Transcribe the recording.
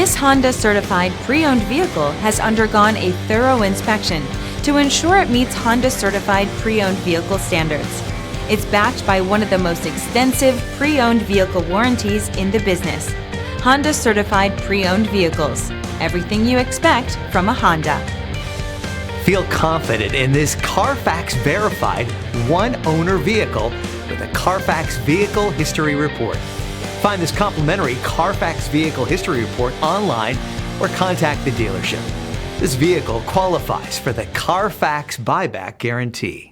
This Honda certified pre-owned vehicle has undergone a thorough inspection to ensure it meets Honda certified pre-owned vehicle standards. It's backed by one of the most extensive pre-owned vehicle warranties in the business. Honda certified pre-owned vehicles. Everything you expect from a Honda. Feel confident in this CARFAX verified one-owner vehicle with a CARFAX Vehicle History Report. Find this complimentary CARFAX Vehicle History Report online or contact the dealership. This vehicle qualifies for the CARFAX Buyback Guarantee.